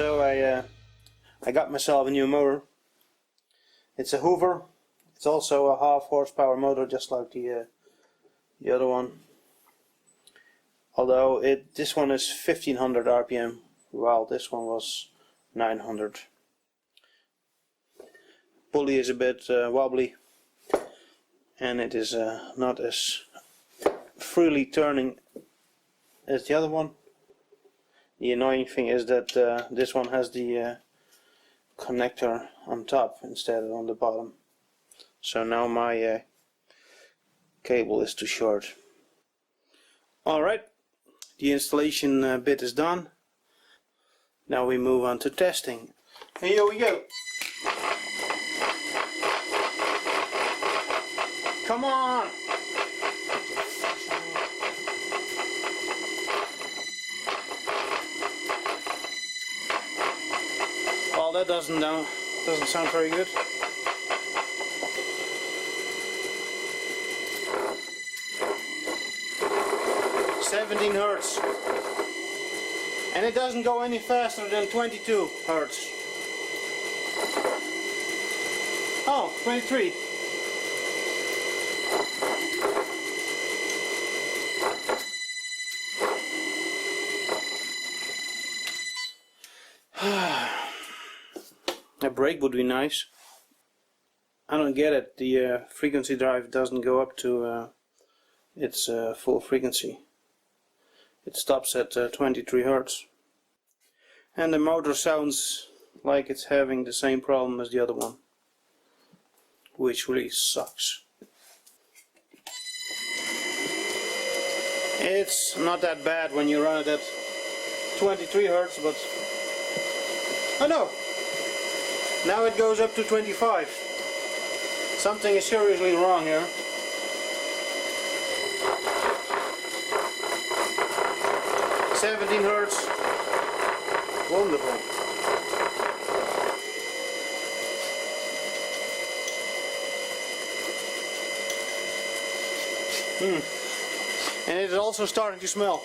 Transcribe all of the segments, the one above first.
So I got myself a new motor. It's a Hoover. It's also a half horsepower motor, just like the other one. Although this one is 1500 RPM, while this one was 900. Pulley is a bit wobbly, and it is not as freely turning as the other one. The annoying thing is that this one has the connector on top instead of on the bottom. So now my cable is too short. Alright, the installation bit is done. Now we move on to testing. And here we go. Come on! Well, that doesn't sound very good. "17 Hertz, and it doesn't go any faster than 22 Hertz. Oh, 23. A brake would be nice. I don't get it. The frequency drive doesn't go up to its full frequency. It stops at 23 Hertz. And the motor sounds like it's having the same problem as the other one, which really sucks. It's not that bad when you run it at 23 Hertz, but oh no! Now it goes up to 25. Something is seriously wrong here. "17 Hertz. Wonderful. And it is also starting to smell.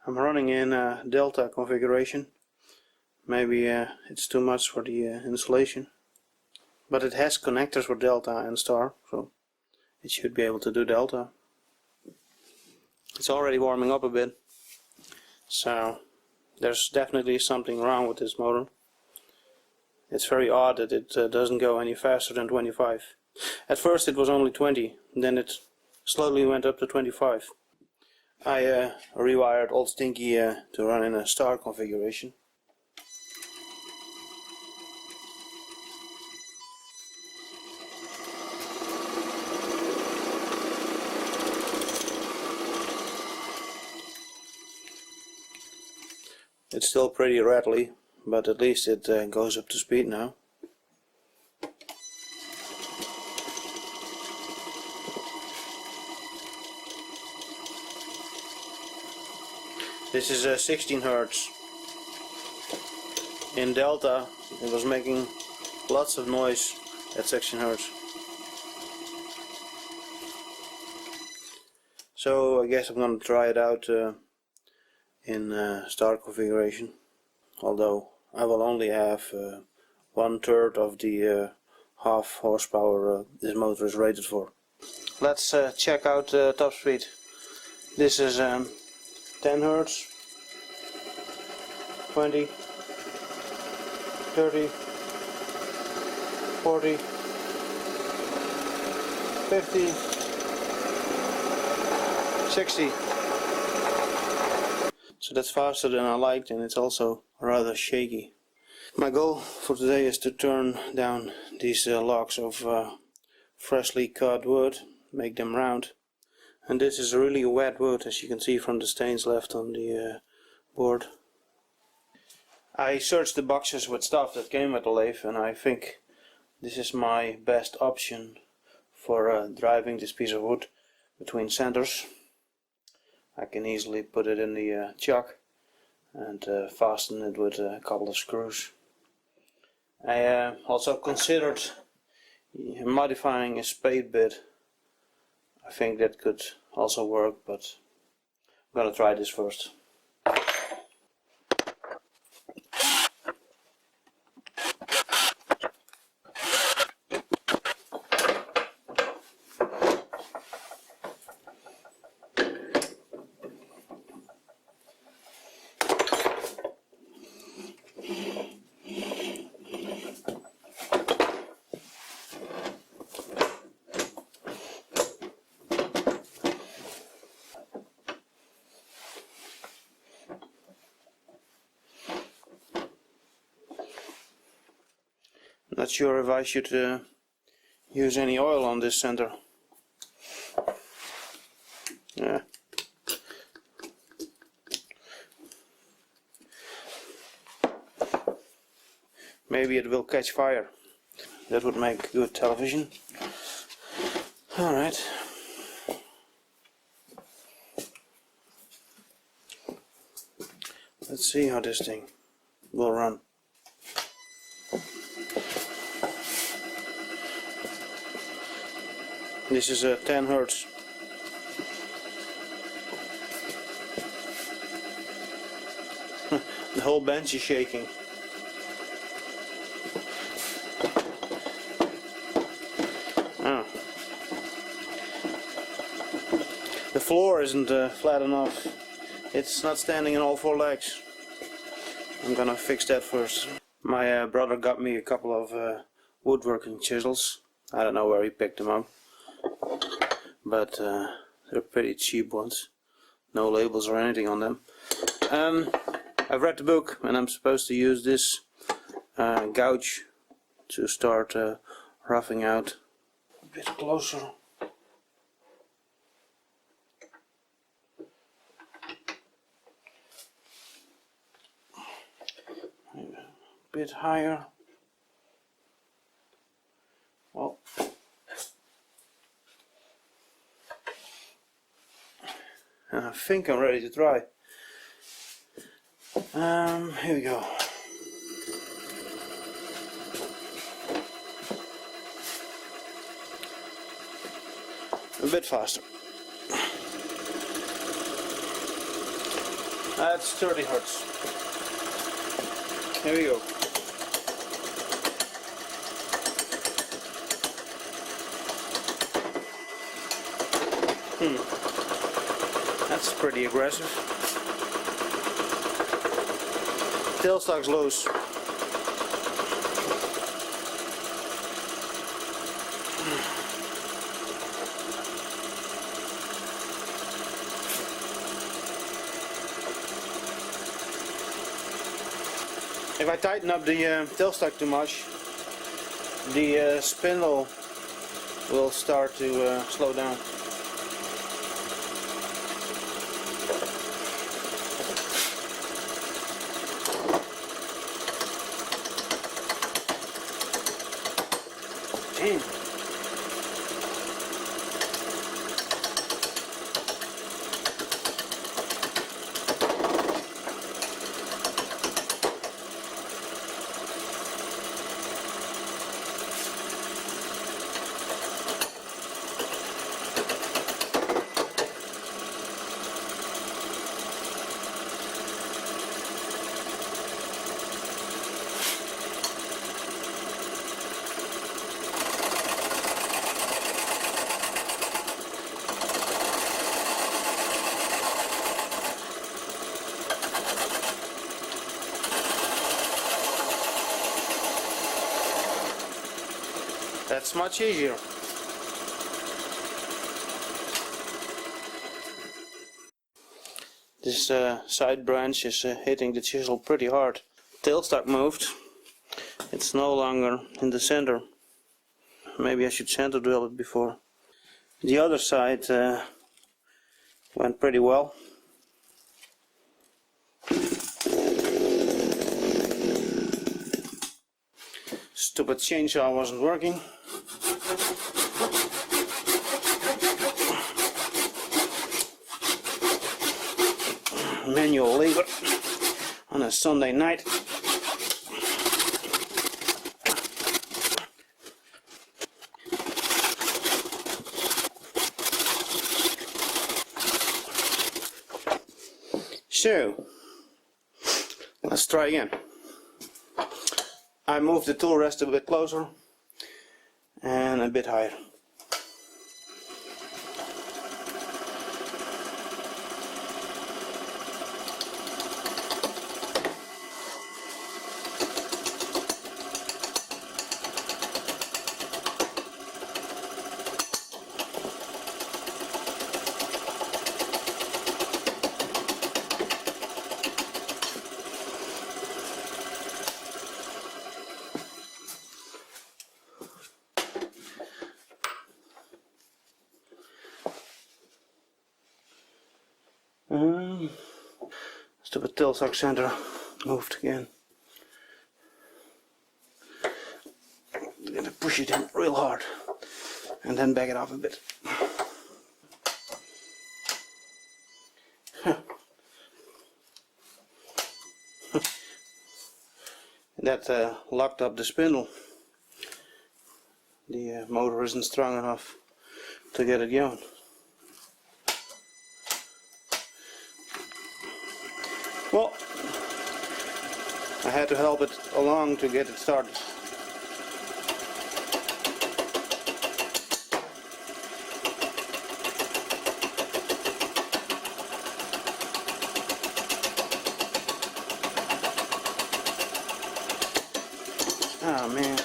I'm running in a Delta configuration. Maybe it's too much for the installation. But it has connectors for Delta and Star, so it should be able to do Delta. It's already warming up a bit, so there's definitely something wrong with this motor. It's very odd that it doesn't go any faster than 25. At first it was only 20, then it slowly went up to 25. I rewired Old Stinky to run in a Star configuration. It's still pretty rattly, but at least it goes up to speed now. This is 16 Hertz. In Delta it was making lots of noise at 16 Hertz. So I guess I'm going to try it out in Star configuration, although I will only have 1/3 of the half horsepower this motor is rated for. Let's check out top speed. This is 10 Hertz, 20, 30, 40, 50, 60. So that's faster than I liked, and it's also rather shaky. My goal for today is to turn down these logs of freshly cut wood, make them round. And this is really wet wood, as you can see from the stains left on the board. I searched the boxes with stuff that came with the lathe, and I think this is my best option for driving this piece of wood between centers. I can easily put it in the chuck and fasten it with a couple of screws. I also considered modifying a spade bit. I think that could also work, but gonna try this first. Not sure if I should use any oil on this center. Yeah. Maybe it will catch fire. That would make good television. Alright. Let's see how this thing will run. This is 10 Hertz. The whole bench is shaking. Oh. The floor isn't flat enough. It's not standing on all four legs. I'm gonna fix that first. My brother got me a couple of woodworking chisels. I don't know where he picked them up, but they're pretty cheap ones. No labels or anything on them. I've read the book and I'm supposed to use this gouge to start roughing out. A bit closer. A bit higher. Well, I think I'm ready to try. Here we go. A bit faster. That's 30 Hertz. Here we go. That's pretty aggressive. Tailstock's loose. If I tighten up the tailstock too much, the spindle will start to slow down. Damn. That's much easier. This side branch is hitting the chisel pretty hard. Tailstock moved. It's no longer in the center. Maybe I should center drill it before. The other side went pretty well. Stupid chainsaw wasn't working. Manual labor on a Sunday night. So let's try again. I moved the tool rest a bit closer and a bit higher. Stupid tailstock center moved again. I'm gonna push it in real hard and then back it off a bit. That locked up the spindle. The motor isn't strong enough to get it going. Well, I had to help it along to get it started. Oh man.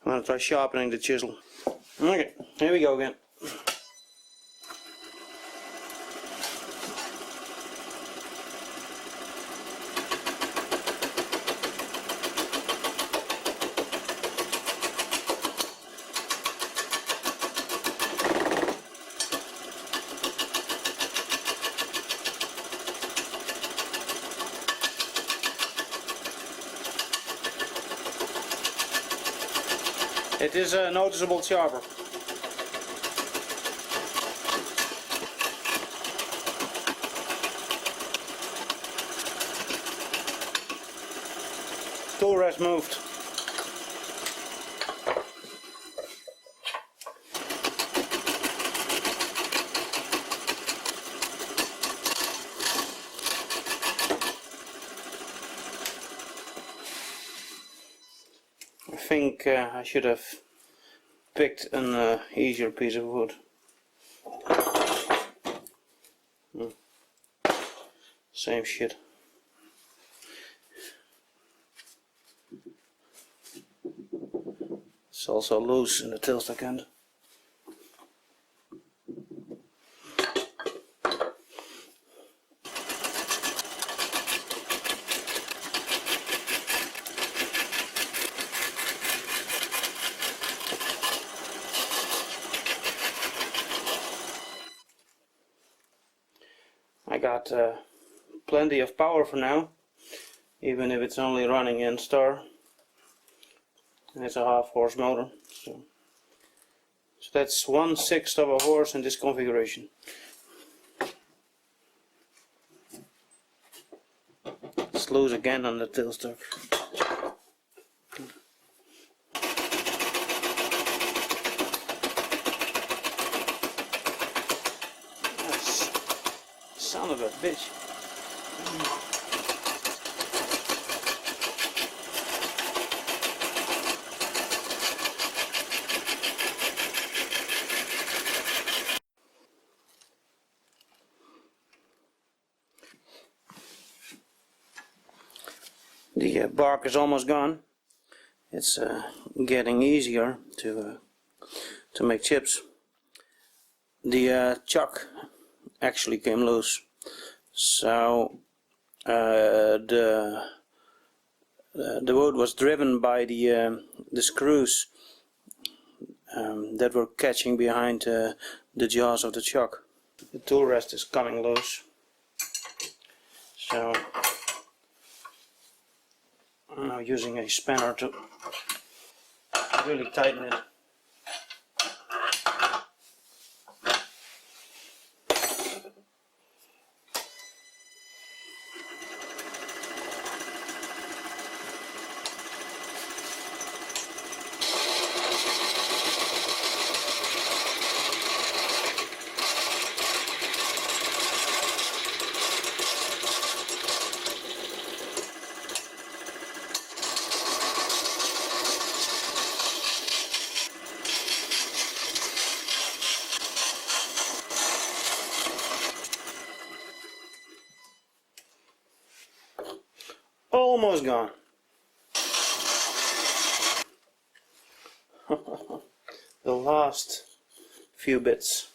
I'm going to try sharpening the chisel. Okay, here we go again. It is a noticeable sharper. Tool rest moved. I think I should have picked an easier piece of wood. Same shit. It's also loose in the tailstock end. I got plenty of power for now, even if it's only running in star, and it's a half-horse motor. So that's 1/6 of a horse in this configuration. It's loose again on the tailstock. Son of a bitch. The bark is almost gone. It's getting easier to make chips. The chuck actually came loose, so the wood was driven by the screws that were catching behind the jaws of the chuck. The tool rest is coming loose, so I'm now using a spanner to really tighten it. almost gone. The last few bits.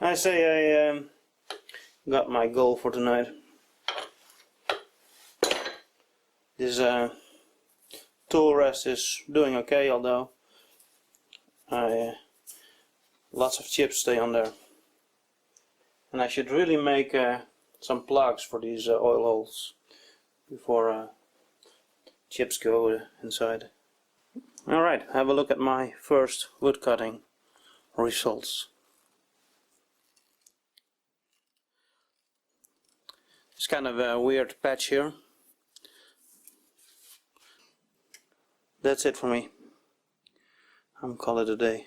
I say I got my goal for tonight. This tool rest is doing okay, although lots of chips stay on there. And I should really make some plugs for these oil holes before chips go inside. Alright, have a look at my first wood cutting results. It's kind of a weird patch here. That's it for me. I'm calling it a day.